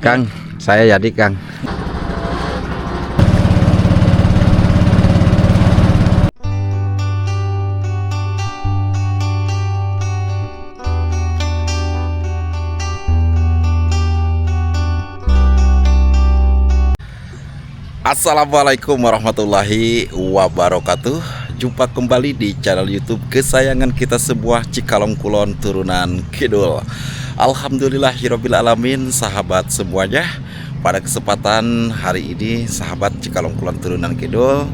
Kang, saya jadi Kang. Assalamualaikum warahmatullahi wabarakatuh. Jumpa kembali di channel YouTube kesayangan kita semua, Cikalong Kulon Turunan Kidul. Alhamdulillahirabbil alamin, sahabat semuanya. Pada kesempatan hari ini, sahabat Cikalong Kulon Turunan Kidul,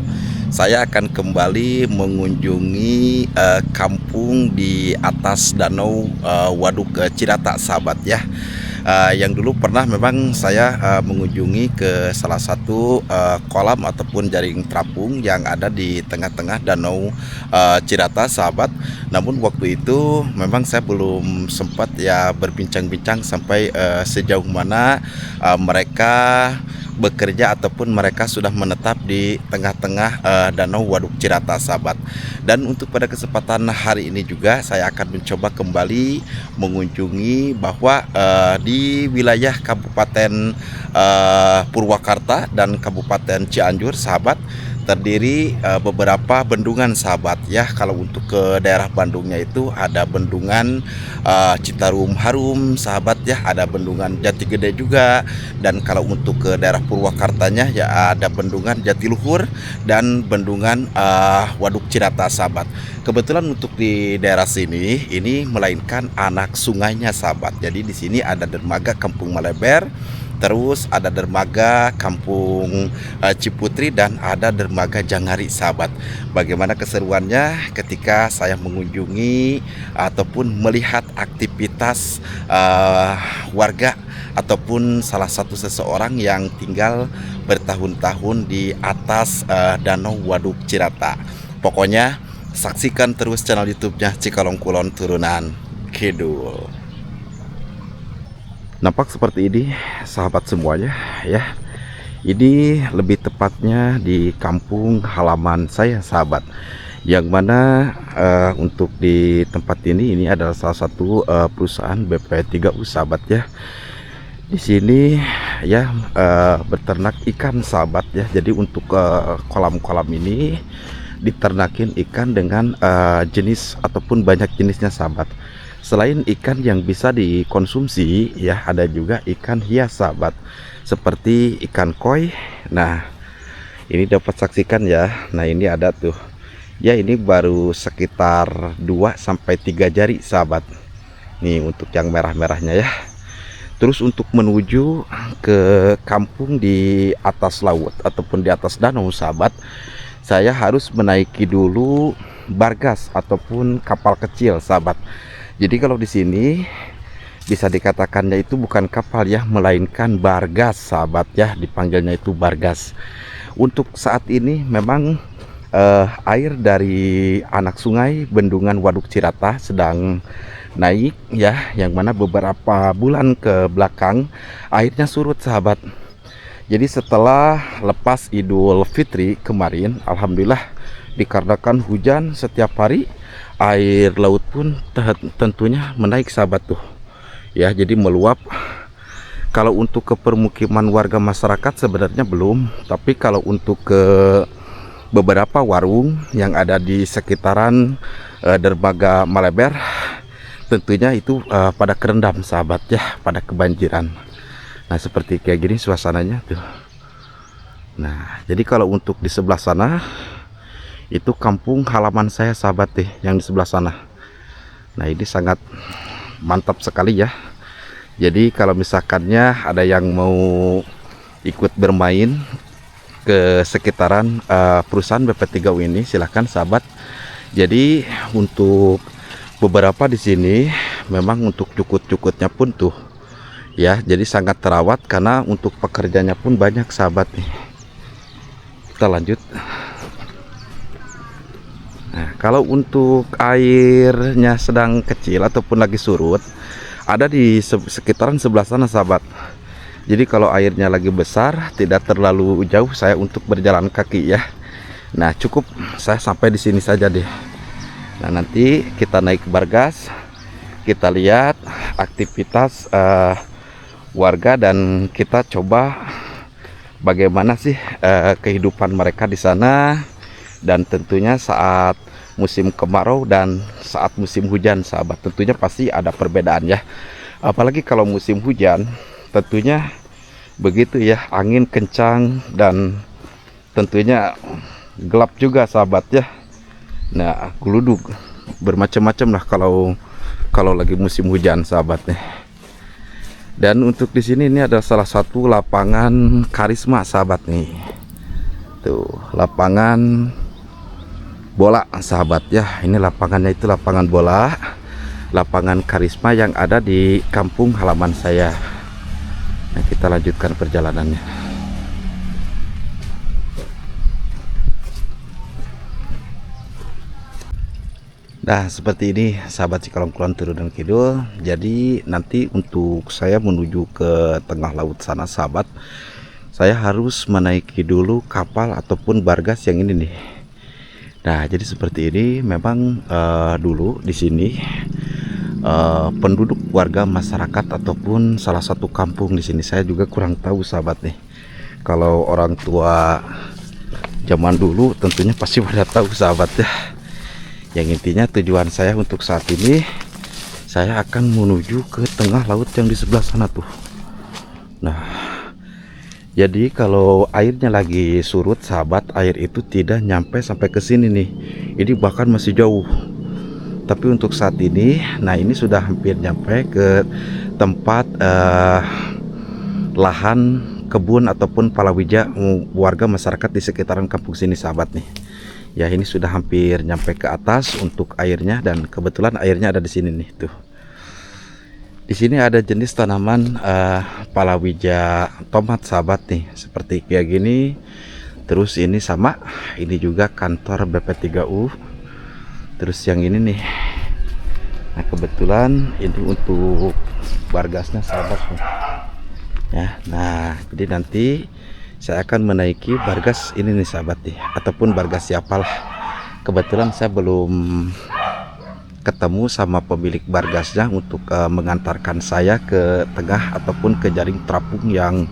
saya akan kembali mengunjungi kampung di atas danau Waduk Cirata, sahabat ya. Yang dulu pernah memang saya mengunjungi ke salah satu kolam ataupun jaring terapung yang ada di tengah-tengah danau Cirata, sahabat. Namun waktu itu memang saya belum sempat ya berbincang-bincang sampai sejauh mana mereka bekerja ataupun mereka sudah menetap di tengah-tengah danau Waduk Cirata, sahabat. Dan untuk pada kesempatan hari ini juga saya akan mencoba kembali mengunjungi bahwa di wilayah Kabupaten Purwakarta dan Kabupaten Cianjur, sahabat, terdiri beberapa bendungan, sahabat ya. Kalau untuk ke daerah Bandungnya itu ada bendungan Citarum Harum, sahabat ya, ada bendungan Jati Gede juga. Dan kalau untuk ke daerah Purwakartanya ya ada bendungan Jatiluhur dan bendungan Waduk Cirata, sahabat. Kebetulan untuk di daerah sini ini melainkan anak sungainya, sahabat. Jadi di sini ada dermaga Kampung Maleber, terus ada dermaga Kampung Ciputri, dan ada dermaga Jangari, sahabat. Bagaimana keseruannya ketika saya mengunjungi ataupun melihat aktivitas warga ataupun salah satu seseorang yang tinggal bertahun-tahun di atas danau Waduk Cirata. Pokoknya saksikan terus channel YouTube-nya Cikalong Kulon Turunan Kidul. Nampak seperti ini, sahabat semuanya ya. Ini lebih tepatnya di kampung halaman saya, sahabat. Yang mana untuk di tempat ini adalah salah satu perusahaan BP3U, sahabat ya. Di sini ya beternak ikan, sahabat ya. Jadi untuk kolam-kolam ini diternakin ikan dengan jenis ataupun banyak jenisnya, sahabat. Selain ikan yang bisa dikonsumsi ya, ada juga ikan hias, sahabat, seperti ikan koi. Nah ini dapat saksikan ya. Nah ini ada tuh ya, ini baru sekitar 2-3 jari, sahabat. Nih untuk yang merah-merahnya ya. Terus untuk menuju ke kampung di atas laut ataupun di atas danau, sahabat, saya harus menaiki dulu bargas ataupun kapal kecil, sahabat. Jadi kalau di sini bisa dikatakannya itu bukan kapal ya, melainkan bargas, sahabat ya, dipanggilnya itu bargas. Untuk saat ini memang air dari anak sungai bendungan Waduk Cirata sedang naik ya, yang mana beberapa bulan ke belakang airnya surut, sahabat. Jadi setelah lepas Idul Fitri kemarin, alhamdulillah dikarenakan hujan setiap hari, air laut pun tentunya menaik, sahabat tuh ya. Jadi meluap. Kalau untuk ke permukiman warga masyarakat sebenarnya belum, tapi kalau untuk ke beberapa warung yang ada di sekitaran dermaga Maleber, tentunya itu pada kerendam, sahabat ya, pada kebanjiran. Nah seperti kayak gini suasananya tuh. Nah jadi kalau untuk di sebelah sana itu kampung halaman saya, sahabat deh, yang di sebelah sana. Nah ini sangat mantap sekali ya. Jadi kalau misalkannya ada yang mau ikut bermain ke sekitaran perusahaan BP3U ini, silahkan, sahabat. Jadi untuk beberapa di sini memang untuk cukut-cukutnya pun tuh ya, jadi sangat terawat karena untuk pekerjanya pun banyak, sahabat nih. Kita lanjut. Nah, kalau untuk airnya sedang kecil ataupun lagi surut, ada di sekitaran sebelah sana, sahabat. Jadi kalau airnya lagi besar, tidak terlalu jauh saya untuk berjalan kaki ya. Nah cukup saya sampai di sini saja deh. Nah nanti kita naik bargas, kita lihat aktivitas warga dan kita coba bagaimana sih kehidupan mereka di sana, dan tentunya saat musim kemarau dan saat musim hujan sahabat, tentunya pasti ada perbedaan ya. Apalagi kalau musim hujan tentunya begitu ya, angin kencang dan tentunya gelap juga sahabat ya. Nah, geluduk bermacam-macam lah kalau lagi musim hujan sahabat nih. Dan untuk di sini ini ada salah satu lapangan karisma sahabat nih. Tuh, lapangan bola sahabat ya. Ini lapangannya itu lapangan bola, lapangan karisma yang ada di kampung halaman saya. Nah, kita lanjutkan perjalanannya. Nah, seperti ini sahabat Cikalong Kulon Turunan Kidul. Jadi nanti untuk saya menuju ke tengah laut sana sahabat, saya harus menaiki dulu kapal ataupun bargas yang ini nih. Nah, jadi seperti ini memang dulu di sini penduduk warga masyarakat ataupun salah satu kampung di sini, saya juga kurang tahu sahabat nih. Kalau orang tua zaman dulu tentunya pasti pada tahu sahabat ya. Yang intinya tujuan saya untuk saat ini, saya akan menuju ke tengah laut yang di sebelah sana tuh. Nah, jadi kalau airnya lagi surut sahabat, air itu tidak nyampe sampai ke sini nih. Ini bahkan masih jauh. Tapi untuk saat ini, nah ini sudah hampir nyampe ke tempat lahan kebun ataupun palawija warga masyarakat di sekitaran kampung sini sahabat nih. Ya, ini sudah hampir nyampe ke atas untuk airnya, dan kebetulan airnya ada di sini nih tuh. Di sini ada jenis tanaman palawija tomat sahabat nih, seperti kayak gini. Terus ini sama, ini juga kantor BP3U. Terus yang ini nih. Nah, kebetulan ini untuk bargasnya sahabat nih. Ya, nah jadi nanti saya akan menaiki bargas ini nih sahabat nih, ataupun bargas siapa lah. Kebetulan saya belum ketemu sama pemilik bargasnya untuk mengantarkan saya ke tengah ataupun ke jaring terapung yang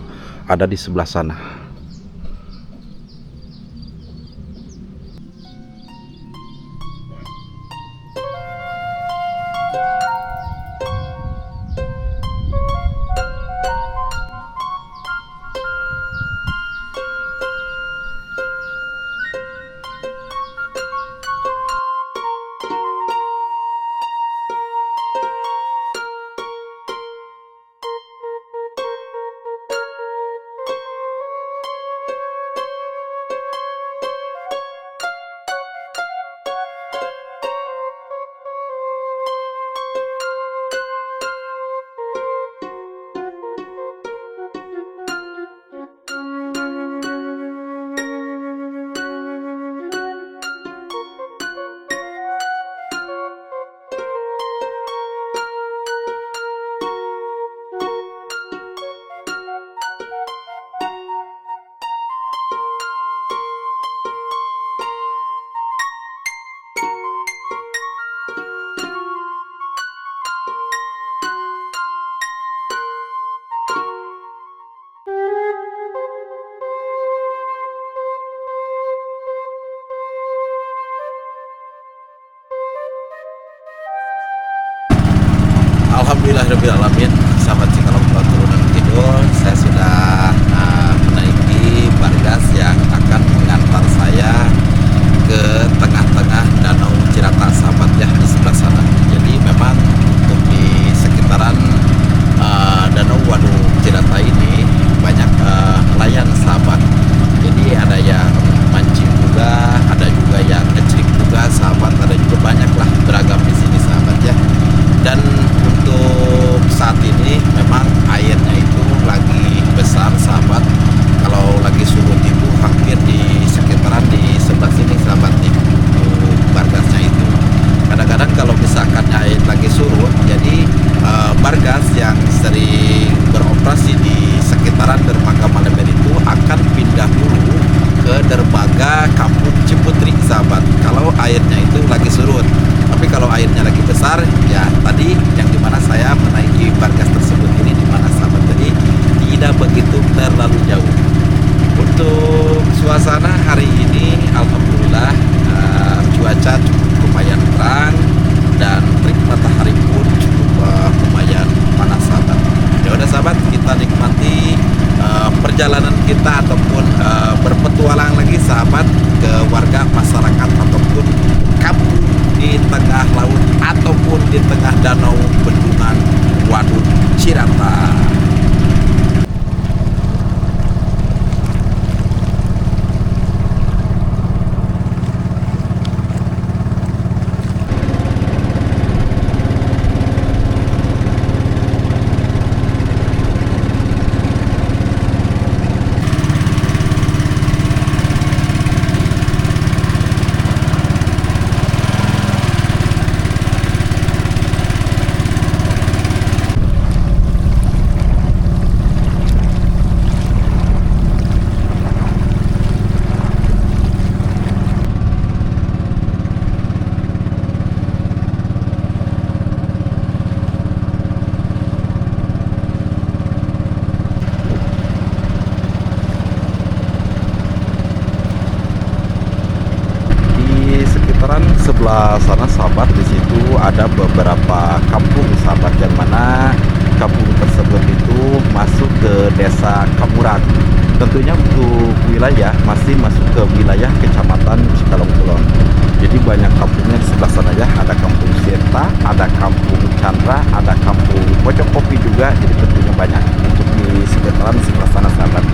ada di sebelah sana. Alhamdulillahirrahmanirrahim. Sahabat Cikalong Kulon Turunan Kidul, saya sudah menaiki bargas yang akan mengantar saya ke tengah-tengah Danau Cirata sahabat ya, di sebelah sana. Jadi memang untuk di sekitaran Danau Waduk Cirata ini banyak nelayan sahabat. Jadi ada yang mancing juga, ada juga yang ngecrik juga sahabat, ada juga banyak lah beragam di sini sahabat ya. Dan untuk saat ini memang airnya itu lagi besar sahabat. Kalau lagi surut itu hampir di sekitaran di sebelah sini sahabat nih, bargasnya itu. Kadang-kadang kalau misalkan air lagi surut, jadi bargas yang sering beroperasi di sekitaran dermaga Malember itu akan pindah dulu ke dermaga Kampung Ciputri sahabat, kalau airnya itu lagi surut. Tapi kalau airnya lagi besar, ya tadi yang dimana saya menaiki bargas tersebut ini, dimana sahabat, jadi tidak begitu terlalu jauh. Untuk suasana hari ini alhamdulillah cuaca cukup lumayan terang dan terik matahari pun cukup lumayan panas sahabat. Ya udah sahabat, kita nikmati perjalanan kita ataupun berpetualang lagi sahabat ke warga masyarakat ataupun kampung di tengah laut ataupun di tengah danau bendungan Waduk Cirata. Sebelah sana sahabat, di situ ada beberapa kampung sahabat, yang mana kampung tersebut itu masuk ke desa Kamuran. Tentunya untuk wilayah masih masuk ke wilayah kecamatan Cikalong Kulon. Jadi banyak kampungnya di sebelah sana ya. Ada kampung Seta, ada kampung Chandra, ada kampung Pojok Kopi juga. Jadi tentunya banyak untuk di sekitaran sebelah sana sahabat.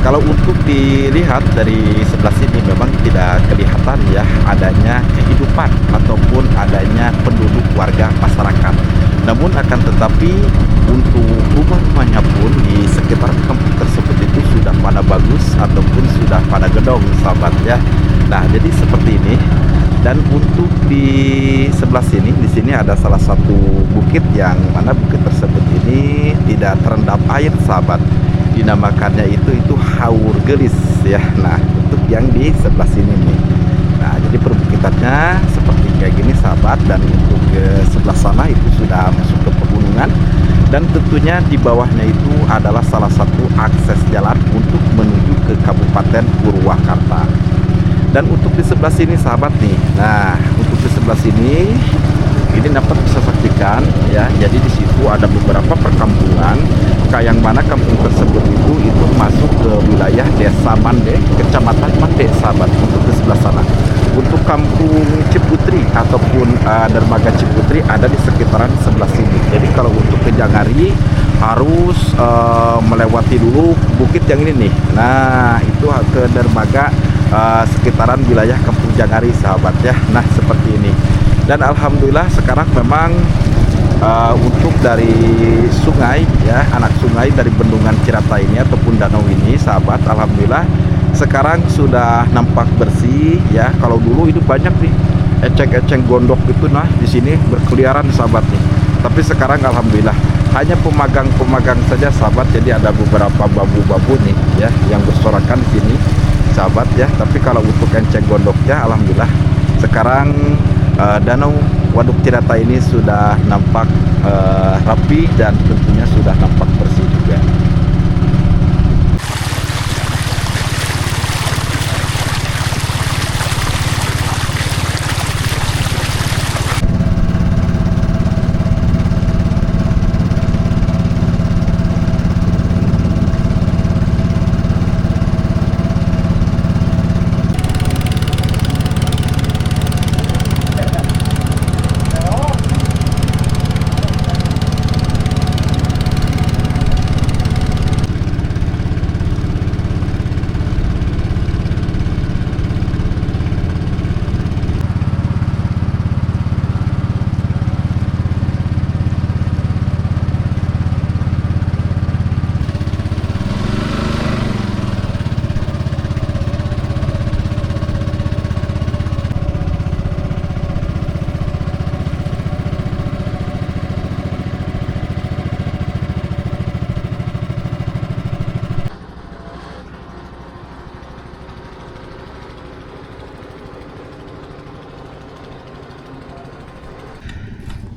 Kalau untuk dilihat dari sebelah sini memang tidak kelihatan ya adanya kehidupan ataupun adanya penduduk warga masyarakat. Namun akan tetapi untuk rumah-rumahnya pun di sekitar kampung tersebut itu sudah pada bagus ataupun sudah pada gedong sahabat ya. Nah, jadi seperti ini. Dan untuk di sebelah sini, di sini ada salah satu bukit yang mana bukit tersebut ini tidak terendam air sahabat. Dinamakannya itu Haur Gelis ya. Nah, untuk yang di sebelah sini nih. Nah, jadi perbukitannya seperti kayak gini sahabat, dan untuk ke sebelah sana itu sudah masuk ke pegunungan, dan tentunya di bawahnya itu adalah salah satu akses jalan untuk menuju ke Kabupaten Purwakarta. Dan untuk di sebelah sini sahabat nih. Nah, untuk di sebelah sini ini dapat bisa saksikan ya. Jadi di situ ada beberapa perkampungan, yang mana kampung tersebut itu masuk ke wilayah Desa Mande, Kecamatan Mande sahabat, untuk di sebelah sana. Untuk kampung Ciputri ataupun dermaga Ciputri ada di sekitaran sebelah sini. Jadi kalau untuk ke Jangari harus melewati dulu bukit yang ini nih. Nah, itu ke dermaga sekitaran wilayah Kampung Jangari sahabat ya. Nah, seperti ini. Dan alhamdulillah sekarang memang untuk dari sungai ya, anak sungai dari bendungan Cirata ini ataupun danau ini sahabat, alhamdulillah sekarang sudah nampak bersih ya. Kalau dulu itu banyak nih eceng-eceng gondok itu, nah di sini berkeliaran sahabat nih. Tapi sekarang alhamdulillah hanya pemagang-pemagang saja sahabat. Jadi ada beberapa babu-babu nih ya yang bersorakan di sini sahabat ya. Tapi kalau untuk eceng gondoknya alhamdulillah sekarang danau Waduk Cirata ini sudah nampak rapi dan tentunya sudah nampak bersih juga.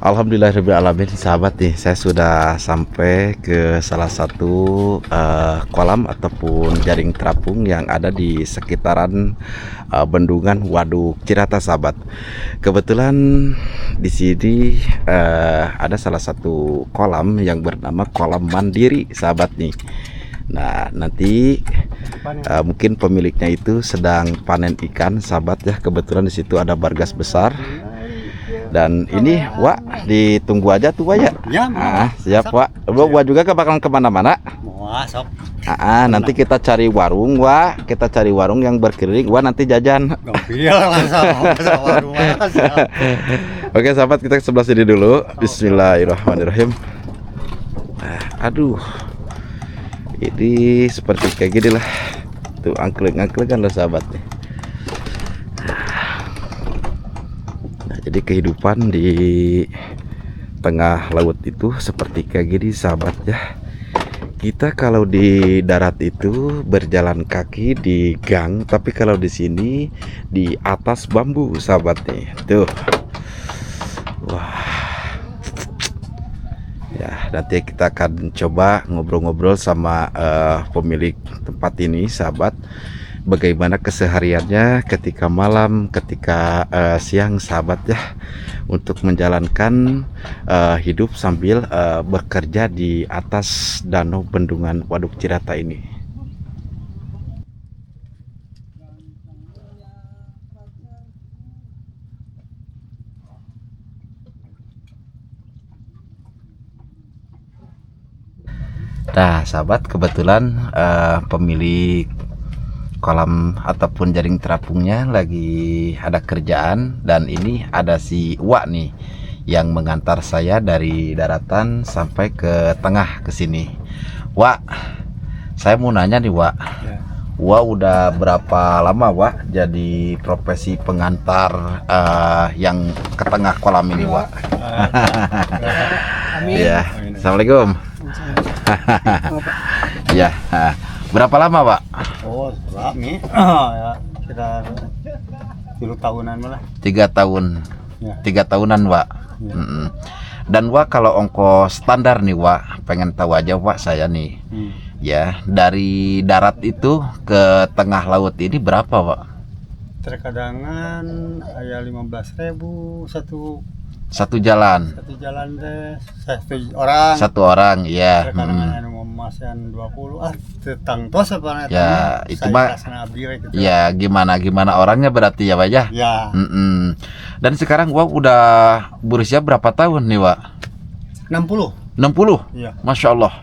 Alhamdulillahirrahmanirrahim, sahabat nih, saya sudah sampai ke salah satu kolam ataupun jaring terapung yang ada di sekitaran bendungan Waduk Cirata, sahabat. Kebetulan di sini ada salah satu kolam yang bernama kolam mandiri, sahabat nih. Nah, nanti mungkin pemiliknya itu sedang panen ikan, sahabat ya. Kebetulan di situ ada bargas besar. Dan ini Wak, ditunggu aja tuh Wak ya. Ya, siap Wak. Wak juga bakalan kemana-mana. Sok. Nanti kita cari warung Wak. Kita cari warung yang berkeliling. Wak nanti jajan. Oke sahabat, kita ke sebelah sini dulu. Bismillahirrahmanirrahim. Aduh, ini seperti kayak gini lah. Tuh angkleng-angkleng kan lah sahabat nih. Jadi kehidupan di tengah laut itu seperti kayak gini, sahabat ya. Kita kalau di darat itu berjalan kaki di gang, tapi kalau di sini di atas bambu, sahabat nih. Tuh. Wah. Ya, nanti kita akan coba ngobrol-ngobrol sama pemilik tempat ini, sahabat. Bagaimana kesehariannya ketika malam, ketika siang, sahabat ya, untuk menjalankan hidup sambil bekerja di atas danau bendungan Waduk Cirata ini. Nah, sahabat, kebetulan pemilik kolam ataupun jaring terapungnya lagi ada kerjaan, dan ini ada si Wak nih yang mengantar saya dari daratan sampai ke tengah ke sini. Wak, saya mau nanya nih Wak. Ya. Wak udah berapa lama Wak jadi profesi pengantar yang ke tengah kolam ini Wak? Amin. Ya, Assalamualaikum. Ya, berapa lama Wak? Oh, rame. Ya, sekitar 3 tahunan malah. 3 tahun. Ya. 3 tahunan Wak. Ya. Dan Wak, kalau ongkos standar nih Wak, pengen tahu aja Wak saya nih. Ya, dari darat itu ke tengah laut ini berapa Wak? Terkadangan aya 15.000 Satu jalan. satu jalan teh satu orang. Satu orang, ya. Terkadangan anu memasan 20 tetang tos apa Ya, itu mah. Gitu. Ya, gimana orangnya berarti ya Wak ya. Ya. Dan sekarang Wak udah berusia berapa tahun nih Wak? 60. 60? Iya. Masya Allah.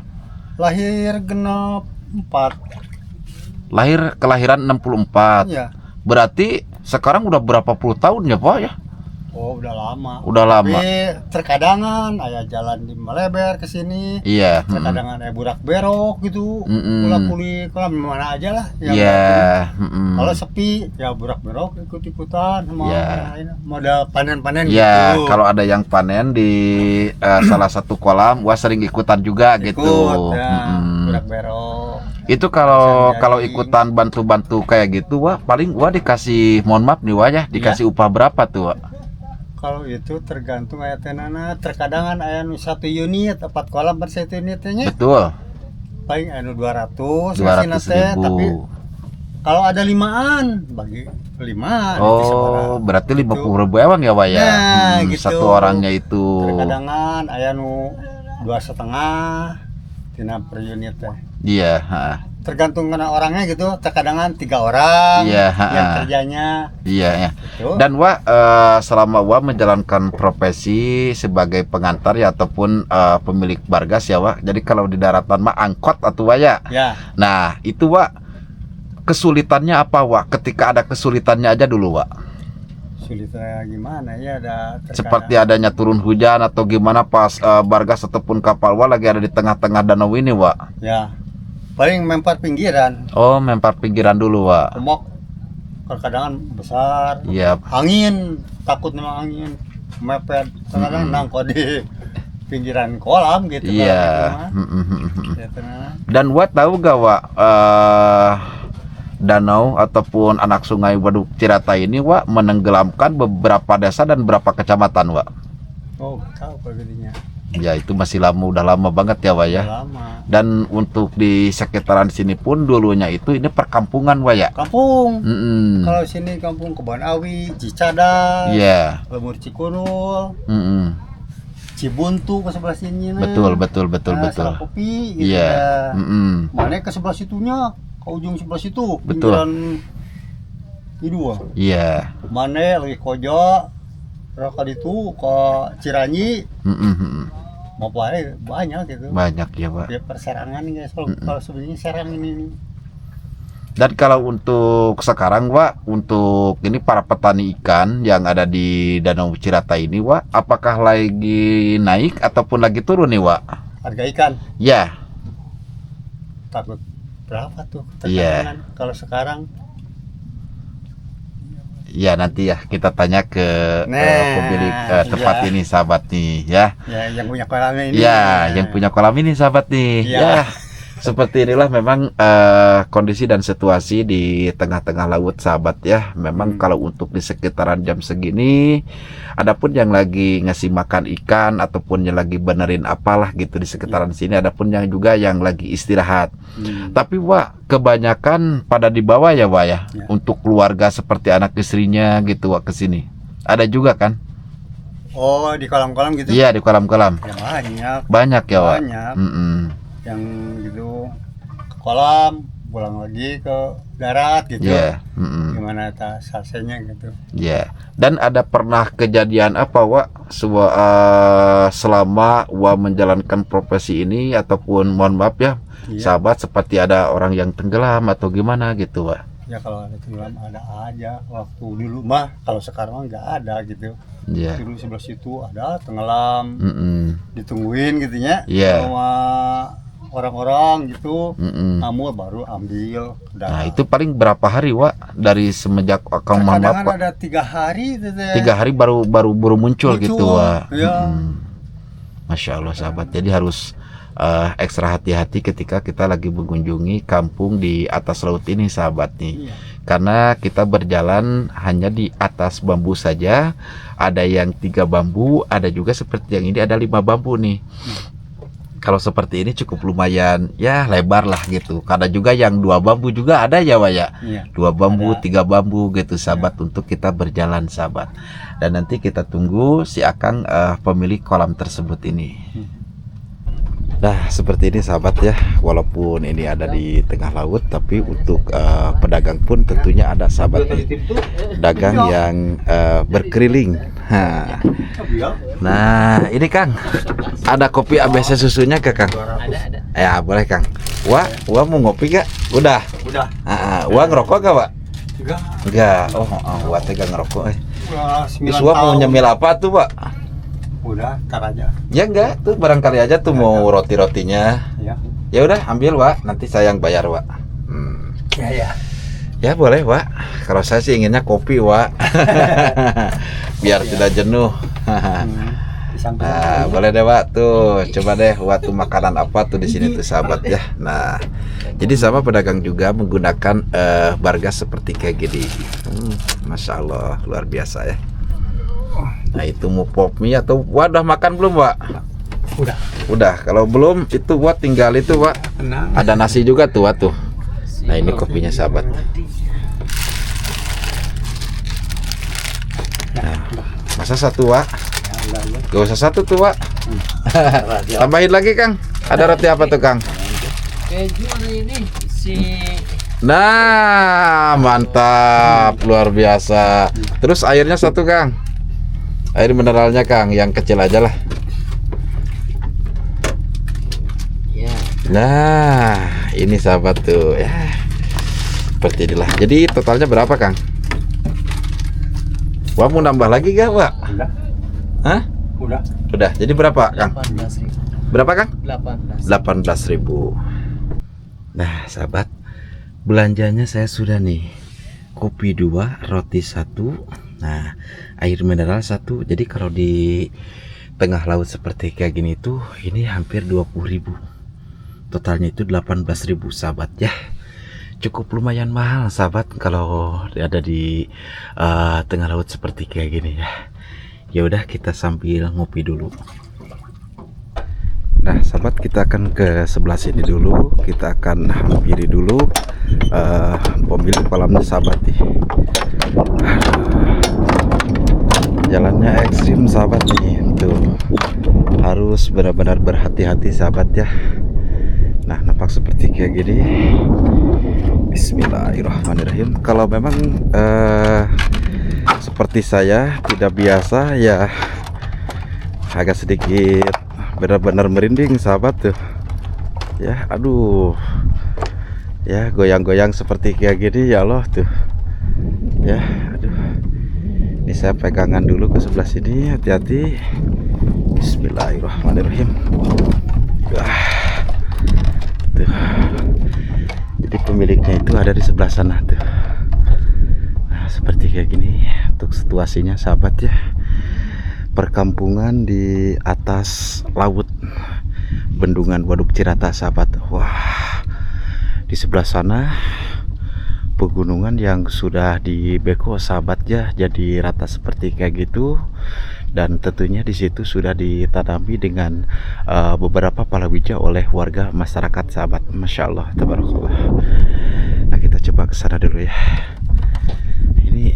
Lahir genap 4. Kelahiran 64. Iya. Berarti sekarang udah berapa puluh tahun ya Pak ya? Oh, udah lama. Udah lama. Tapi terkadangan aya jalan di melebar ke sini. Iya. Terkadangan aya burak berok gitu. Pula-puli kolam mana aja lah yang Iya. kalau sepi ya burak berok ikut-ikutan sama Ya. modal panen-panen Ya, gitu. kalau ada yang panen di salah satu kolam, Wah sering ikutan juga gitu. Ya, burak berok. Itu kalau Jadi- ikutan bantu-bantu kayak gitu, Wah paling Wah dikasih, mohon maaf nih Wah ya, dikasih upah berapa tuh Wah? Kalau itu tergantung aya tenana, terkadangan aya nu 1 unit 4 kolam per 1 unitnya Betul. paling anu 200 200.000. tapi kalau ada 5-an bagi 5 Oh, berarti 50.000 ewang ya Wah ya? Nah, gitu. Satu orangnya itu. Terkadangan aya nu 2,5 tina per unit teh. Iya, Tergantung kena orangnya gitu, terkadangan 3 orang Iya, yang kerjanya iya ya. gitu. Dan Wah selama Wah menjalankan profesi sebagai pengantar ya ataupun pemilik bargas ya Wah. Jadi kalau di daratan mah angkot atau Wah ya. Ya, Nah, itu Wah kesulitannya apa Wah? Ketika ada kesulitannya aja dulu Wah. sulitnya gimana ya, ada terkadang Seperti adanya turun hujan atau gimana pas bargas ataupun kapal Wah lagi ada di tengah-tengah danau ini Wah. ya paling mempar pinggiran, Oh, mempar pinggiran dulu Wah. remok terkadangan besar. Iya. Angin, takut memang angin mepet, terkadang nangkot di pinggiran kolam gitu. Iya. Ya, tenang. Dan Wah tahu gak Wah danau ataupun anak sungai Waduk Cirata ini Wah menenggelamkan beberapa desa dan beberapa kecamatan Wah. Oh, tahu kalau gedenya. Ya itu masih lama, udah lama banget ya Wak ya. Lama. Dan untuk di sekitaran sini pun dulunya itu ini perkampungan Wak ya. Kampung. Mm-mm. Kalau sini kampung Kebon Awi, Cicadas, Iya. Lemur Cikunul, Mm-mm. Cibuntu ke sebelah sini. Betul. Salah kopi gitu Iya. ya. Mm-mm. Mana ke sebelah situnya, ke ujung sebelah situ, Betul. pinggiran Idua. Iya. Mana lagi Kojo, Raka itu ke Ciranyi, Mm-mm. mau banyak gitu. Banyak ya Wak. Ya perserangan guys, kalau sebenarnya serang ini. Dan kalau untuk sekarang Wak, untuk ini para petani ikan yang ada di Danau Cirata ini Wak, apakah lagi naik ataupun lagi turun nih Wak? Harga ikan Ya. takut berapa tuh Iya. tekanan kalau sekarang? Ya nanti ya kita tanya ke pemilik tempat iya. ini sahabat nih ya. Ya yang punya kolam ini. Ya, yang punya kolam ini sahabat nih. Iya. Ya. Seperti inilah memang kondisi dan situasi di tengah-tengah laut sahabat ya. Memang kalau untuk di sekitaran jam segini, adapun yang lagi ngasih makan ikan ataupun yang lagi benerin apalah gitu di sekitaran sini, adapun yang juga yang lagi istirahat. Tapi Wak, kebanyakan pada di bawah ya Wak ya. Ya. Untuk keluarga seperti anak istrinya gitu Wak kesini. Ada juga kan? Oh, di kolam-kolam gitu? Iya, di kolam-kolam. Ya banyak. Banyak ya Wak. Banyak. Mm-mm. Yang gitu ke kolam, pulang lagi ke darat gitu. Iya. Mm-mm. Gimana salsenya gitu. Ya, dan ada pernah kejadian apa Wak selama Wak menjalankan profesi ini ataupun mohon maaf ya Iya. sahabat seperti ada orang yang tenggelam atau gimana gitu Wak? Ya kalau ada tenggelam ada aja. Waktu dulu mah, kalau sekarang mah nggak ada gitu. Ya. Dulu sebelah situ ada tenggelam, Mm-mm. ditungguin gitunya Iya. sama orang-orang gitu. Mm-mm. Kamu baru ambil. Nah itu paling berapa hari Wak dari semenjak Kang mohon maaf kadang Wak? ada 3 hari gitu teh. 3 hari baru muncul gitu Wak. Iya. Mm-mm. Masya Allah sahabat. Jadi harus ekstra hati-hati ketika kita lagi mengunjungi kampung di atas laut ini sahabat nih. Iya. Karena kita berjalan hanya di atas bambu saja. Ada yang 3 bambu, ada juga seperti yang ini ada 5 bambu nih. Kalau seperti ini cukup lumayan ya lebar lah gitu. Karena juga yang 2 bambu juga ada ya Wak ya. Iya. 2 bambu, Ada. 3 bambu gitu sahabat untuk kita berjalan sahabat. Dan nanti kita tunggu si Akang pemilik kolam tersebut ini. Nah seperti ini sahabat ya, walaupun ini ada di tengah laut, tapi untuk pedagang pun tentunya ada sahabat nih. Pedagang yang berkeliling. Nah ini Kang, ada kopi ABC susunya ke Kang? Ada. Ya boleh Kang. Wah mau ngopi gak? Udah. Udah. Wah ngerokok gak Wak? Enggak. Enggak. Wah tega ngerokok. Udah 9 Terus Wak mau tahun. nyemil apa tuh Wak? Udah, tar aja. Ya enggak, tuh barangkali aja tuh mau roti-rotinya. Ya. Ya udah ambil Wak, nanti saya yang bayar Wak. Ya. Ya boleh Wak. Kalau saya sih inginnya kopi Wak. Biar tidak jenuh. Nah, boleh deh Wak tuh. Coba deh Wak tuh makanan apa tuh di sini tuh sahabat ya. Nah, jadi sama pedagang juga menggunakan bargas seperti kayak gini. Masya Allah luar biasa ya. Nah itu mau pop mie atau Wak udah makan belum Wak? Udah. Udah. Kalau belum itu Wak tinggal itu Wak. Tenang. Ada nasi juga tuh Wak tuh. Nah ini kopinya sahabat. Nah, masa satu Wak? Gak usah satu tuh Wak. Tambahin lagi Kang. Ada roti apa tuh Kang? Keju ini si Nah mantap luar biasa. Terus airnya satu Kang. Air mineralnya Kang yang kecil aja lah. ya. Nah ini sahabat tuh ya. Seperti inilah. Jadi totalnya berapa Kang? Wah mau nambah lagi gak Wak? Udah. Hah? Udah. Udah. Jadi berapa Kang? 18.000. Berapa Kang? 18. 18.000. Nah sahabat, belanjanya saya sudah nih. Kopi 2, roti 1. Nah, air mineral 1. Jadi kalau di tengah laut seperti kayak gini tuh, ini hampir 20.000. Totalnya itu 18.000 sahabat ya. Cukup lumayan mahal sahabat kalau ada di tengah laut seperti kayak gini ya. Ya udah kita sambil ngopi dulu. Nah, sahabat, kita akan ke sebelah sini dulu. Kita akan hampiri dulu pemilik kolamnya, sahabat nih. Jalannya ekstrim, sahabat nih. Tuh, harus benar-benar berhati-hati, sahabat ya. Nah, nampak seperti kayak gini. Bismillahirrahmanirrahim. Kalau memang seperti saya tidak biasa ya, agak sedikit benar-benar merinding, sahabat tuh. Ya, aduh. Ya, goyang-goyang seperti kayak gini, ya Allah tuh. Ya, aduh. Ini saya pegangan dulu ke sebelah sini, hati-hati. Bismillahirrahmanirrahim. Tuh. Jadi pemiliknya itu ada di sebelah sana tuh. Nah, seperti kayak gini untuk situasinya, sahabat ya. Perkampungan di atas laut, Bendungan Waduk Cirata, sahabat. Wah, di sebelah sana pegunungan yang sudah dibeko, sahabat ya, jadi rata seperti kayak gitu. Dan tentunya di situ sudah ditanami dengan beberapa palawija oleh warga masyarakat, sahabat. Masya Allah, tabarakallah. Nah, kita coba ke sana dulu ya. Ini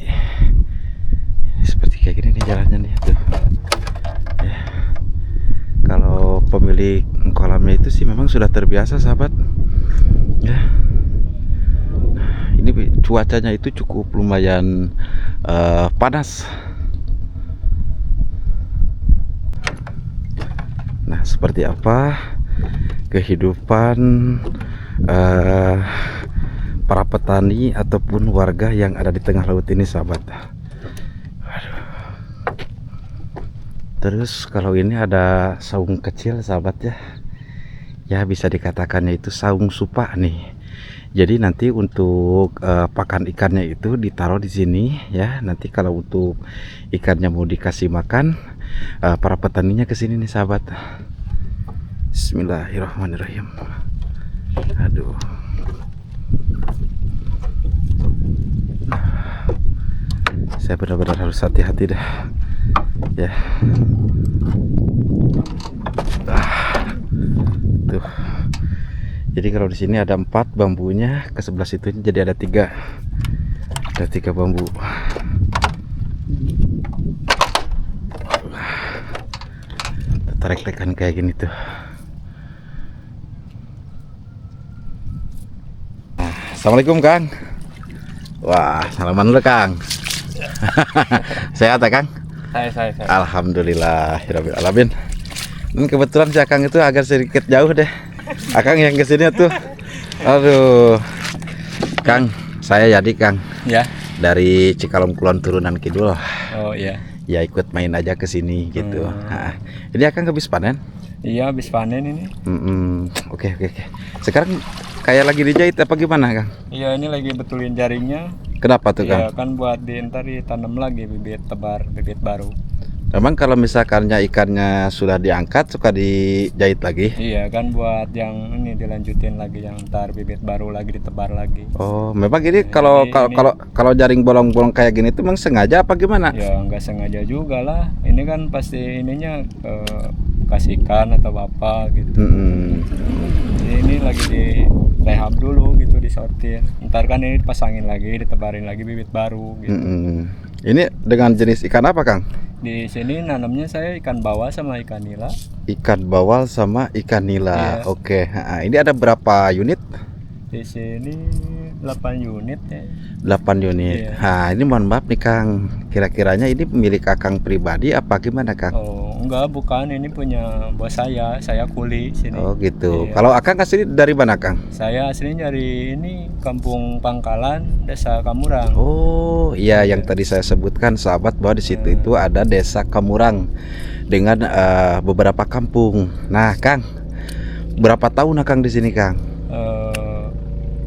seperti kayak gini nih jalannya nih tuh. Ya. Kalau pemilik kolamnya itu sih memang sudah terbiasa, sahabat. Ya. Ini cuacanya itu cukup lumayan panas. Nah, seperti apa kehidupan para petani ataupun warga yang ada di tengah laut ini, sahabat. Aduh. Terus kalau ini ada saung kecil, sahabat ya. Ya, bisa dikatakannya itu saung supa nih. Jadi nanti untuk pakan ikannya itu ditaruh di sini ya. Nanti kalau untuk ikannya mau dikasih makan, para petaninya ke sini nih, sahabat. Bismillahirrahmanirrahim. Aduh. Saya benar-benar harus hati-hati dah. Ya. Tuh. Jadi kalau di sini ada 4 bambunya, ke sebelah situ jadi ada 3. Ada 3 bambu. Tarik-tekan kayak gini tuh. Assalamualaikum, Kang. Wah, salaman dulu, Kang. Sehat ya, Kang? Saya. Alhamdulillah, alamin. Dan kebetulan si Akang itu agak sedikit jauh deh. Akang yang kesini tuh. Aduh. Kang, saya jadi Kang. Ya. Dari Cikalong Kulon turunan Kidul. Oh iya. Ya ikut main aja ke sini gitu. Nah, ini Akang habis panen? Iya, habis panen ini. Oke. Sekarang kayak lagi dijahit apa gimana, Kang? Iya, ini lagi betulin jaringnya. Kenapa tuh, Kang? Iya, kan buat ntar ditanam lagi bibit baru. Memang kalau misalkannya ikannya sudah diangkat suka dijahit lagi? Iya, kan buat yang ini dilanjutin lagi, yang ntar bibit baru lagi ditebar lagi. Oh, memang ini kalau jaring bolong-bolong kayak gini tuh memang sengaja apa gimana? Ya, nggak sengaja juga lah. Ini kan pasti ininya kasih ikan atau apa gitu. Jadi ini lagi di rehab dulu gitu, disortir. Ntar kan ini dipasangin lagi, ditebarin lagi bibit baru gitu. Ini dengan jenis ikan apa, Kang? Di sini nanamnya saya ikan bawal sama ikan nila. Ikan bawal sama ikan nila. Iya. Oke. Nah, ini ada berapa unit? Di sini 8 unit ya. 8 unit. Iya. Nah, ini mohon maaf nih, Kang. Kira-kiranya ini milik Akang pribadi apa gimana, Kang? Oh, enggak, bukan, ini punya bos saya kuli sini. Oh, gitu. Iya. Kalau Akang asli dari mana, Kang? Saya aslinya dari ini Kampung Pangkalan, Desa Kamurang. Oh, iya, yang tadi saya sebutkan, sahabat, bahwa di situ itu ada Desa Kamurang dengan beberapa kampung. Nah, Kang, berapa tahun Akang di sini, Kang?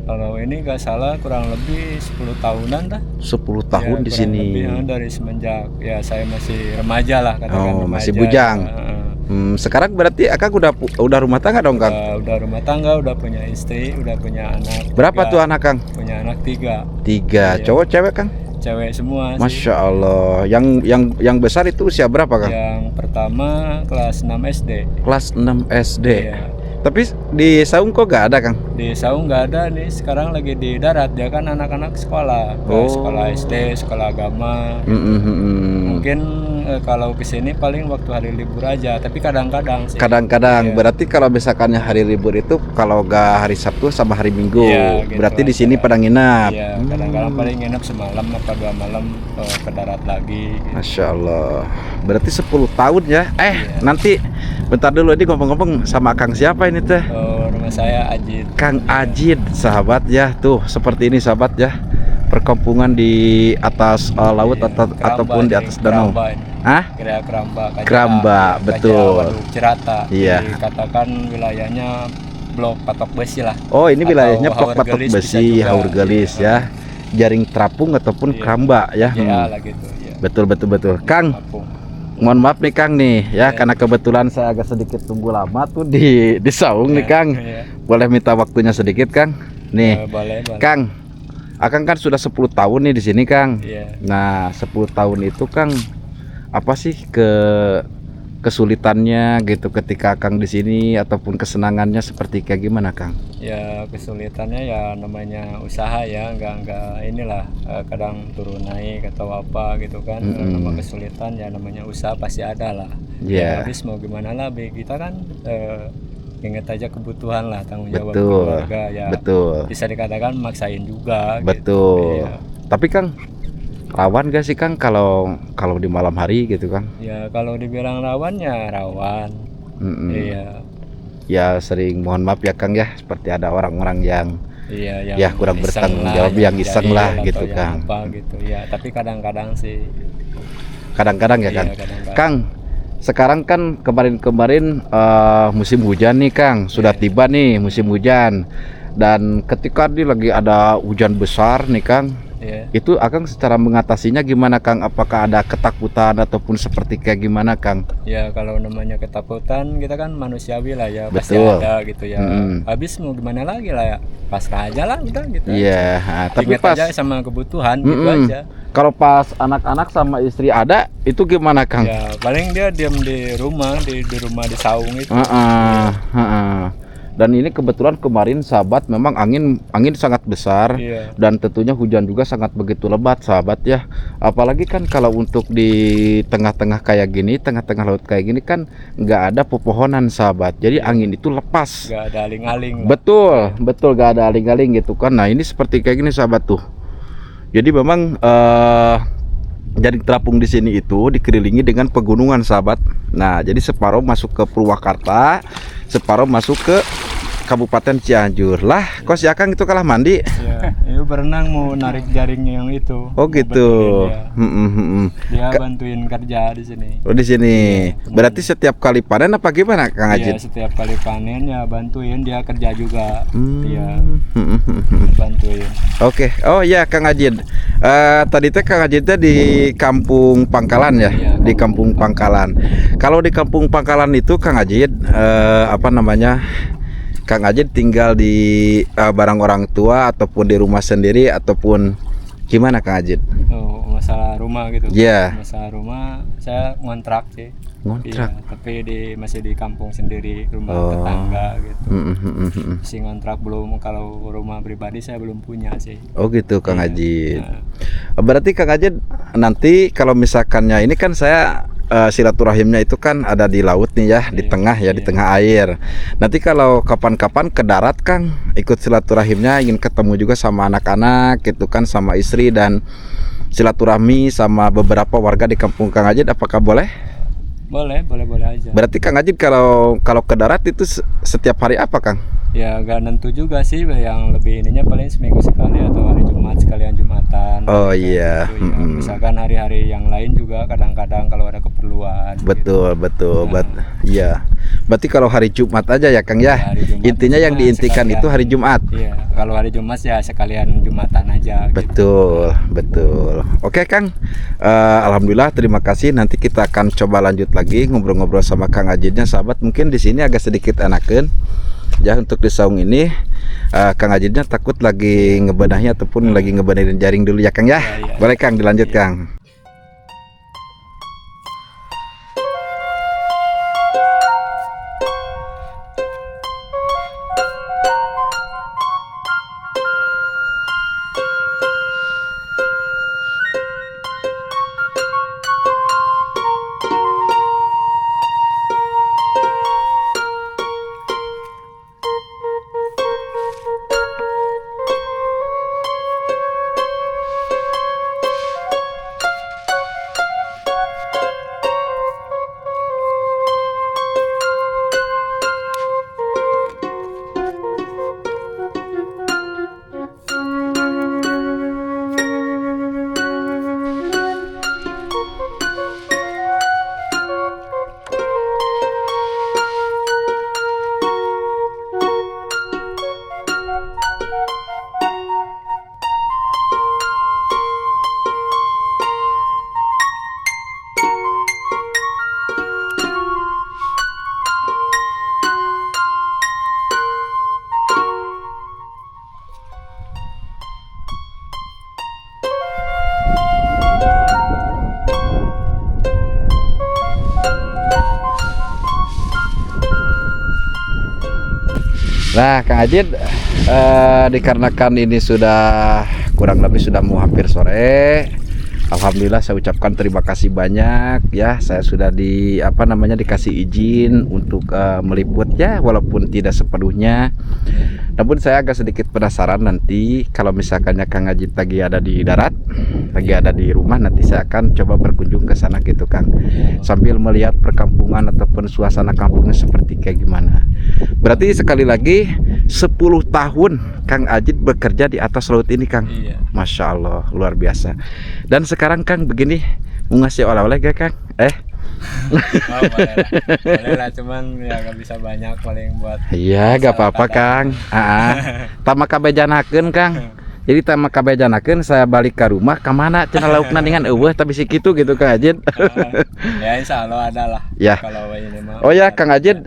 Kalau ini nggak salah kurang lebih 10 tahunan dah. 10 tahun Ya, di kurang sini. lebih, dari semenjak ya saya masih remaja lah, katakan Oh, remaja. masih bujang. Sekarang berarti Akang udah rumah tangga dong, Kang? Udah rumah tangga, udah punya istri, udah punya anak. Berapa 3. tuh anak, Kang? Punya anak 3. 3. Iya. Cowok cewek, Kang? cewek semua sih. Masya Allah. Yang besar itu usia berapa Kang? Yang pertama kelas 6 SD. Kelas 6 SD. Iya. Tapi di Saung kok gak ada Kang? Di Saung nggak ada nih, sekarang lagi di darat. Dia kan anak-anak sekolah, sekolah SD, sekolah agama. Mungkin kalau kesini paling waktu hari libur aja, tapi kadang-kadang sih. Kadang-kadang. Iya. Berarti kalau misalkannya hari libur itu kalau gak hari Sabtu sama hari Minggu. Iya, gitu Berarti di aja. sini pada nginap. Iya, kadang-kadang paling nginep semalam apa 2 malam ke darat lagi. Gitu. Masya Allah. Berarti 10 tahun ya. Iya. Nanti bentar dulu, ini ngomong-ngomong sama Kang siapa ini teh? Rumah saya Ajit. Kang Ajid, sahabat ya. Tuh seperti ini sahabat ya. Perkampungan di atas laut Iya, Keramba ataupun di nih, atas danau. Keramba ini. Hah? Kira Keramba, Kajah, Keramba, betul. Waduk Cirata. Iya. Dikatakan wilayahnya blok patok besi lah. Oh, ini Atau wilayahnya haur Patok gelis bisa Besi, juga. Haur Gelis Iya. ya. Jaring terapung ataupun Iya. keramba ya. JA lah gitu ya. Betul. Kang, Kampung. mohon maaf nih Kang nih ya, Iya. karena kebetulan saya agak sedikit tunggu lama tuh di Saung nih Iya, Kang. iya. Boleh minta waktunya sedikit Kang? Nih, Boleh. Kang, Akang kan sudah 10 tahun nih di sini Kang. Iya. Nah, 10 tahun itu Kang, apa sih kesulitannya gitu ketika Kang di sini ataupun kesenangannya seperti kayak gimana Kang? Ya kesulitannya ya namanya usaha ya, enggak inilah kadang turun naik atau apa gitu kan. Nama kesulitan ya namanya usaha pasti ada lah. Iya. Ya, habis mau gimana lah, kita kan ingat aja kebutuhan lah, tanggung jawab Betul. keluarga ya. Betul. Bisa dikatakan maksain juga. Betul. Gitu. Iya. Tapi Kang, rawan gak sih Kang kalau di malam hari gitu Kang? Ya kalau dibilang rawan ya rawan. Iya. Ya sering, mohon maaf ya Kang ya, seperti ada orang-orang yang Iya, ya kurang iseng bertanggung lah, jawab, yang iseng jahil lah atau gitu yang Kang. apa gitu ya. Tapi kadang-kadang sih. Kadang-kadang ya Iya, Kang. kadang-kadang. Kang, sekarang kan kemarin musim hujan nih Kang, sudah Iya. tiba nih musim hujan. Dan ketika ini lagi ada hujan besar nih Kang, Iya. itu Akang secara mengatasinya gimana Kang? Apakah ada ketakutan ataupun seperti kayak gimana Kang? Ya kalau namanya ketakutan kita kan manusiawi lah ya, pasti Betul. ada gitu ya. Habis mau gimana lagi lah ya, pasrah aja lah udah gitu. Iya, tapi Ingat pas aja sama kebutuhan gitu aja. kalau pas anak-anak sama istri ada, itu gimana Kang? Ya paling dia diam di rumah, di rumah di saung itu. Dan ini kebetulan kemarin sahabat memang angin sangat besar. Iya. Dan tentunya hujan juga sangat begitu lebat sahabat ya. Apalagi kan kalau untuk di tengah-tengah kayak gini, tengah-tengah laut kayak gini kan nggak ada pepohonan sahabat. Jadi angin itu lepas. Gak ada aling-aling lah. Betul gak ada aling-aling gitu kan. Nah ini seperti kayak gini sahabat tuh. Jadi memang jaring terapung di sini itu dikelilingi dengan pegunungan sahabat. Nah jadi separuh masuk ke Purwakarta, separuh masuk ke Kabupaten Cianjur. Lah, kok si Akang itu kalah mandi? Ya, itu berenang mau narik jaringnya yang itu. Oh Mau gitu. bantuin dia. Dia bantuin kerja di sini. Oh di sini. Iya, Berarti setiap kali panen apa gimana Kang Iya, Ajid? setiap kali panen ya bantuin dia kerja juga. Iya, Hmm. bantuin. Oke. Oh ya Kang Ajid. Tadi teh Kang Ajid teh di Kampung Pangkalan ya, Iya. di Kampung Pangkalan. Kalau di Kampung Pangkalan itu Kang Ajid apa namanya? Kang Ajid tinggal di barang orang tua ataupun di rumah sendiri ataupun gimana Kang Ajid? Oh, masalah rumah gitu. Iya. Masalah rumah saya ngontrak sih. Ngontrak. Iya, tapi masih di kampung sendiri, rumah Oh. tetangga gitu. Hmm. Masih ngontrak belum, kalau rumah pribadi saya belum punya sih. Oh gitu Kang Iya. Ajid. Nah, Berarti Kang Ajid nanti kalau misalkannya ini kan saya silaturahimnya itu kan ada di laut nih ya, di Iya, tengah ya, di iya. tengah air. Nanti kalau kapan-kapan ke darat Kang, ikut silaturahimnya, ingin ketemu juga sama anak-anak gitu kan, sama istri dan silaturahmi sama beberapa warga di kampung Kang Ajid, apakah boleh? boleh aja. Berarti Kang Ajid kalau ke darat itu setiap hari apa Kang? Ya gak nentu juga sih, yang lebih ininya paling seminggu sekali atau hari Jumat sekalian Jumatan. Oh, Gitu, iya. gitu, ya. Misalkan hari-hari yang lain juga kadang-kadang kalau ada keperluan. Betul. Nah. Iya. Berarti kalau hari Jumat aja ya Kang ya. Ya, hari Jumat Intinya yang maksudnya diintikan sekalian. itu hari Jumat. Iya, kalau hari Jumat ya sekalian Jumatan aja. Betul. Oke Kang, alhamdulillah, terima kasih. Nanti kita akan coba lanjut lagi ngobrol-ngobrol sama Kang Ajidnya sahabat. Mungkin di sini agak sedikit enakeun. ya untuk di saung ini. Kang Ajidnya takut lagi ngebenahnya ataupun lagi ngebenerin jaring dulu ya Kang ya. Iya. Boleh Kang dilanjut Kang. Nah, Kang Ajid, dikarenakan ini sudah kurang lebih sudah mau hampir sore, alhamdulillah saya ucapkan terima kasih banyak ya. Saya sudah dikasih izin untuk meliput ya, walaupun tidak sepenuhnya. Namun saya agak sedikit penasaran nanti kalau misalkannya Kang Ajid lagi ada di darat, lagi ada di rumah, nanti saya akan coba berkunjung ke sana gitu Kang, sambil melihat perkampungan ataupun suasana kampungnya seperti kayak gimana. Berarti sekali lagi 10 tahun Kang Ajid bekerja di atas laut ini Kang. Iya. Masya Allah, luar biasa. Dan sekarang Kang begini, mau ngasih oleh-oleh gak Kang? Oh, boleh lah, cuman ya gak bisa banyak, paling buat Iya, gak apa-apa Kang. Tama kabejanakeun Kang. Jadi tama kabejanakeun saya balik ke rumah, kemana cenah laukna dengan eueuh tapi segitu gitu Kang Ajid. ya insya Allah ada lah. Ya. Kalau ini mah. Oh ya Kang Ajid,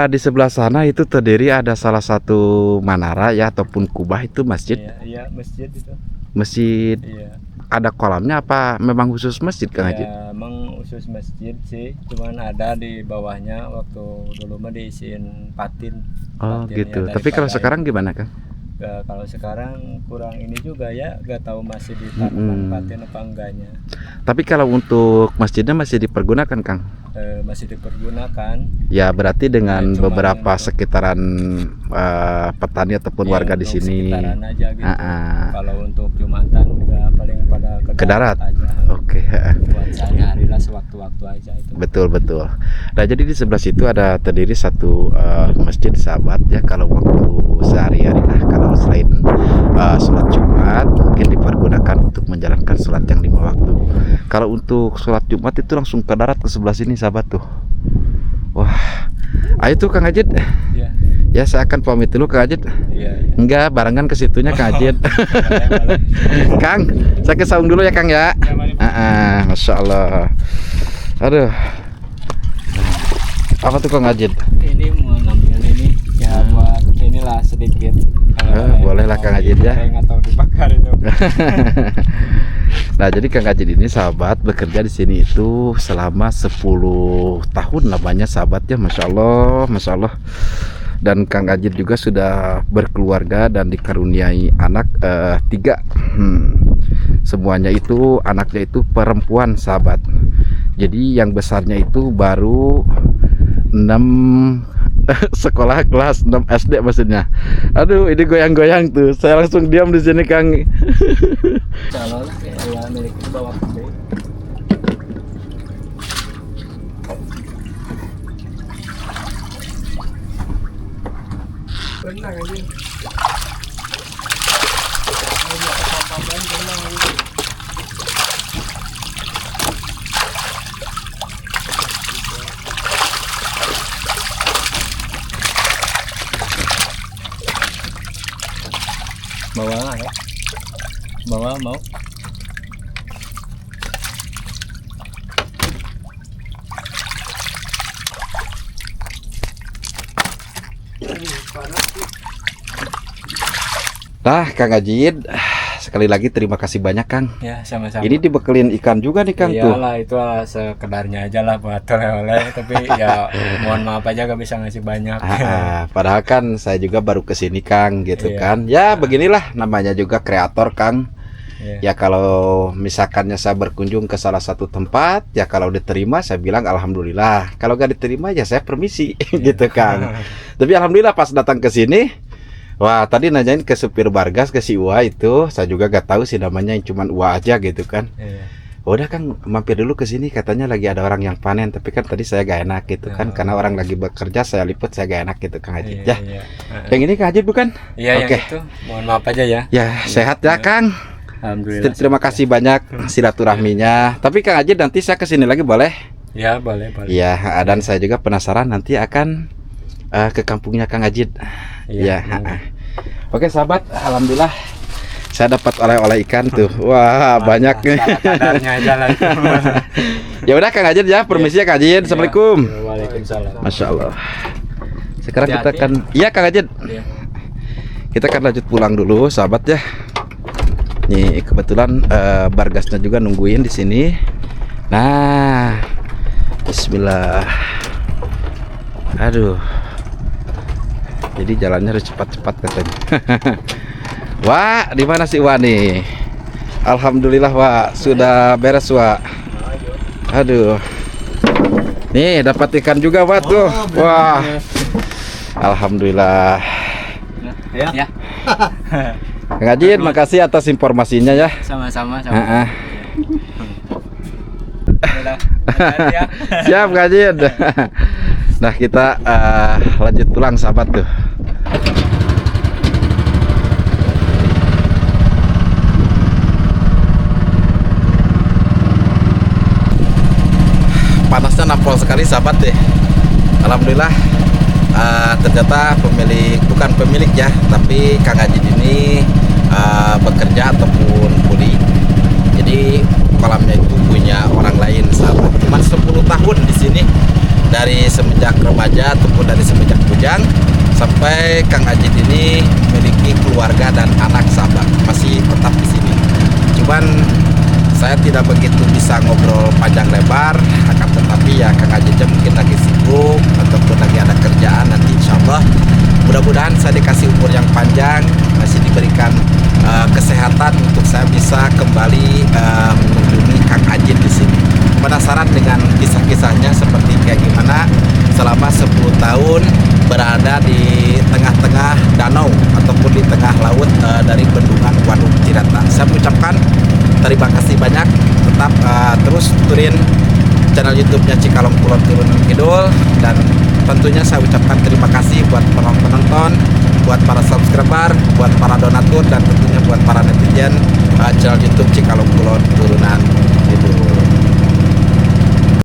di sebelah sana itu terdiri ada salah satu manara ya ataupun kubah, itu masjid. Iya, masjid itu. Masjid. Iya. Ada kolamnya apa memang khusus masjid Kang Ajid? Ya, emang khusus masjid sih, cuman ada di bawahnya waktu dulu mah diisiin patin. Oh Patin, gitu. ya, Tapi kalau daripada sekarang gimana Kang? kalau sekarang kurang ini juga ya, gak tahu masih di tanaman patin apa enggaknya. Tapi kalau untuk masjidnya masih dipergunakan Kang? Masih dipergunakan. Ya berarti dengan Ya, cuman beberapa untuk- sekitaran petani ataupun Ya, warga di untuk sini. sekitaran aja gitu. Ah. Kalau untuk Jumatan juga paling pada Ke darat. aja. Oke. Buat sehari-hari lah, sewaktu-waktu aja itu. Betul. Nah jadi di sebelah situ ada terdiri satu masjid sahabat ya. Kalau waktu sehari-hari lah, kalau selain sholat Jumat mungkin dipergunakan untuk menjalankan sholat yang 5 waktu. Kalau untuk sholat Jumat itu langsung ke darat ke sebelah sini sahabat tuh. Wah, ayo tuh Kang Ajid. Iya. Ya saya akan pamit dulu Kang Ajid. Iya. Enggak, barengan ke situnya Kang Ajid. Kang, saya ke saung dulu ya Kang ya. Masya Allah. Aduh. Apa tuh Kang Ajid? Ini mau ngambil ini ya buat inilah sedikit. Boleh lah Kang Ajid ya. Goreng atau dibakar itu. Nah jadi Kang Ajid ini sahabat bekerja di sini itu selama 10 tahun namanya sahabatnya, Masya Allah. Dan Kang Ajid juga sudah berkeluarga dan dikaruniai anak 3. Semuanya itu anaknya itu perempuan sahabat. Jadi yang besarnya itu baru 6 sekolah kelas 6 SD maksudnya. Aduh, ini goyang-goyang tuh. Saya langsung diam di sini Kang. Calon ya milik itu bawa gede. Benar ini. Bawa lah ya. Bawa mau. Nah, Kang Ajid, sekali lagi terima kasih banyak Kang. Ya, sama-sama. Ini dibekelin ikan juga nih Kang tuh. Iyalah, itu sekedarnya aja lah buat oleh-oleh, tapi ya mohon maaf aja gak bisa ngasih banyak. Padahal kan saya juga baru kesini Kang gitu Iya. kan. Ya beginilah namanya juga kreator Kang. Iya. Ya kalau misalkannya saya berkunjung ke salah satu tempat, ya kalau diterima saya bilang alhamdulillah. Kalau gak diterima ya saya permisi gitu Kang. Tapi alhamdulillah pas datang ke sini, wah tadi nanyain ke supir Bargas, ke si Uwa itu, saya juga gak tahu sih namanya, yang cuman Uwa aja gitu kan. Iya. Udah Kang mampir dulu ke sini, katanya lagi ada orang yang panen, tapi kan tadi saya gak enak gitu kan, karena orang lagi bekerja saya liput, saya gak enak gitu Kang Ajid ya. Iya. Yang ini Kang Ajid bukan? Iya, Oke. yang itu. Mohon maaf aja ya. Ya sehat ya Kang. Alhamdulillah. Terima kasih banyak silaturahminya. Tapi Kang Ajid nanti saya kesini lagi boleh? Ya, boleh. Ya, dan saya juga penasaran nanti akan ke kampungnya Kang Ajid. Iya. Ya. Oke sahabat, alhamdulillah saya dapat oleh-oleh ikan tuh. Wah banyak nih. Kadarnya aja lah itu. Ya udah Kang Ajid ya, permisi ya Kang Ajid. Assalamualaikum. Waalaikumsalam. Masya Allah. Sekarang kita Hati-hati. akan, iya Kang Ajid, Iya. kita akan lanjut pulang dulu sahabat ya. Nih kebetulan Bargasnya juga nungguin di sini. Nah, Bismillah. Aduh. Jadi jalannya harus cepat-cepat katanya. Wah, di mana sih Wak nih? Alhamdulillah Wak, sudah beres Wak. Aduh. Nih dapat ikan juga Wak tuh. Wah. Alhamdulillah. Ya. Kang Ajid, makasih atas informasinya ya. Sama-sama. Heeh. Udah. Hati-hati ya. Siap Kang Ajid. Nah kita lanjut pulang sahabat tuh. Panasnya nampol sekali sahabat deh. Alhamdulillah ternyata bukan pemilik ya, tapi Kang Ajid ini bekerja ataupun kuli. Jadi kolamnya itu punya orang lain sahabat. Cuman 10 tahun di sini, dari semenjak remaja ataupun dari semenjak bujang sampai Kang Ajid ini memiliki keluarga dan anak sahabat, masih tetap di sini. Cuman saya tidak begitu bisa ngobrol panjang lebar, akan tetapi ya Kang Ajidnya mungkin lagi sibuk ataupun lagi ada kerjaan. Nanti insya Allah mudah-mudahan saya dikasih umur yang panjang, masih diberikan kesehatan untuk saya bisa kembali mengunjungi Kang Ajid di sini. Penasaran dengan kisah-kisahnya seperti kayak gimana selama 10 tahun berada di tengah-tengah danau ataupun di tengah laut dari bendungan Waduk Cirata. Saya mengucapkan terima kasih banyak. Tetap terus turin channel YouTube-nya Cikalong Kulon Turunan Kidul, dan tentunya saya ucapkan terima kasih buat penonton, buat para subscriber, buat para donatur, dan tentunya buat para netizen channel YouTube Cikalong Kulon Turunan